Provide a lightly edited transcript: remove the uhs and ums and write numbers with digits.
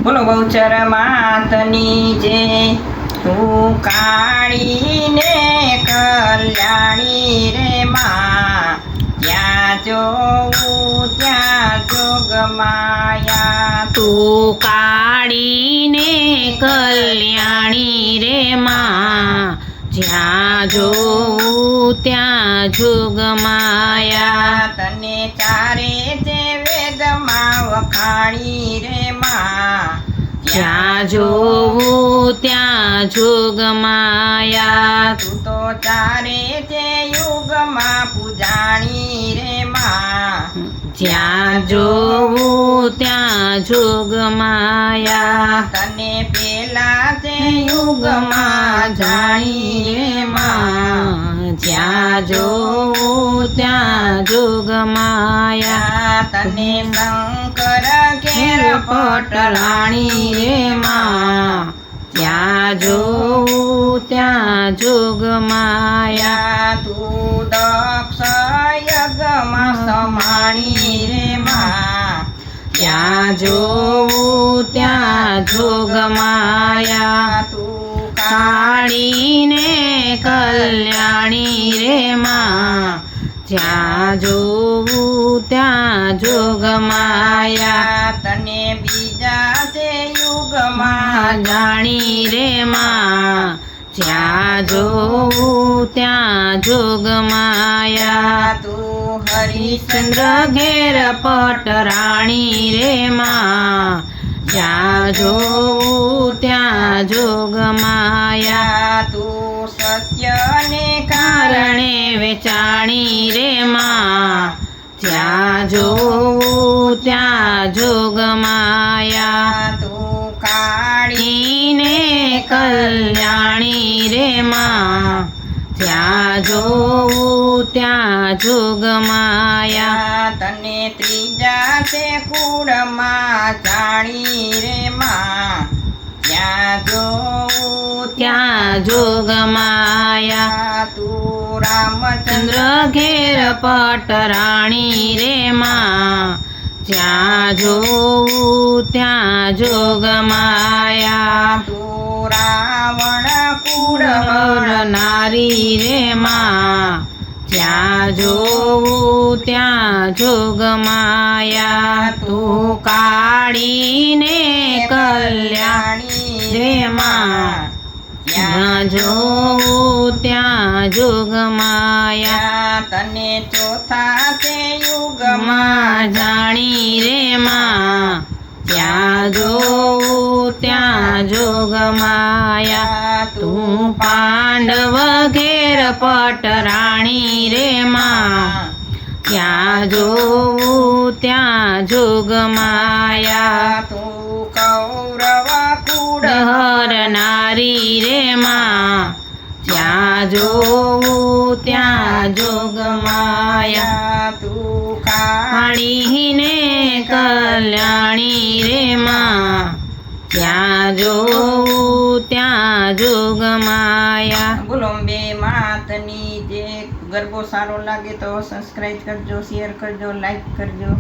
બોલો બહુચર માતની જે તું કાળી ને કલ્યાણી રે માં, જ્યાં જોઉં ત્યાં જોગમાયા. તું કાળી ને કલ્યાણી રે માં, જ્યાં જોઉં ત્યાં જોગમાયા. તને ચારે જે વેદમાં વખાણી રે માં, જ્યાં જોઉં ત્યાં જોગમાયા. તું તો ચારે જે યુગમાં પૂજાણી રે માં, જ્યાં જોઉં ત્યાં જોગમાયા. તને પેલા જે યુગમાં જાણી રે માં, જ્યાં જોઉં ત્યાં જોગમાયા. તને શંકર ઘેર પટરાણી રે માં, જ્યાં જોઉં ત્યાં જોગમાયા. તું દક્ષ યજ્ઞમાં સમાણી રે માં, જ્યાં જોઉં ત્યાં જોગમાયા. તું કાળી ને કલ્યાણી રે માં, જ્યાં જોઉં ત્યાં જોગમાયા. તને બીજા તે યુગમાં જાણી રે માં, જ્યાં જોઉં ત્યાં જોગમાયા. તું હરિચંદ્ર ચંદ્ર ઘેર પટરાણી રે માં, જ્યાં જોઉં ત્યાં જોગમાયા. તું સત્ય ને કારણે વેચાણી રે માં, જ્યાં જોઉં ત્યાં જોગમાયા. તું કાળી ને કલ્યાણી રે માં, જ્યાં જોઉં ત્યાં જોગમાયા. તને ત્રીજા તે કુળમાં જાણી રે માં, ત્યાં જોઉં ત્યાં જોગમાયા. તું રામચંદ્ર ચંદ્ર ઘેર પટરાણી રે માં, જ્યાં જોઉં ત્યાં જોગમાયા. તું રાવણ કુળ નારી રે માં, જ્યાં જોઉં ત્યાં જોગમાયા. તું કાળી ને કલ્યાણી રે માં, જ્યાં જોઉં ત્યાં જોગમાયા. તને ચોથા તે યુગમાં માં જાણી રે માં, ત્યાં જોઉં ત્યાં જોગમાયા. તું પાંડવ ઘેર પટરાણી રે માં, ત્યાં જોઉં ત્યાં જોગમાયા. તું કૌરવ કુળ હર નારી રે માં, જ્યાં જોઉં ત્યાં જોગમાયા. તું કાળી ને કલ્યાણી રે માં, જ્યાં જોઉં ત્યાં જોગમાયા. બોલો બે માતની જે ગરબો સારો લાગે તો સબસ્ક્રાઈબ કરજો, શેર કરજો, લાઈક કરજો.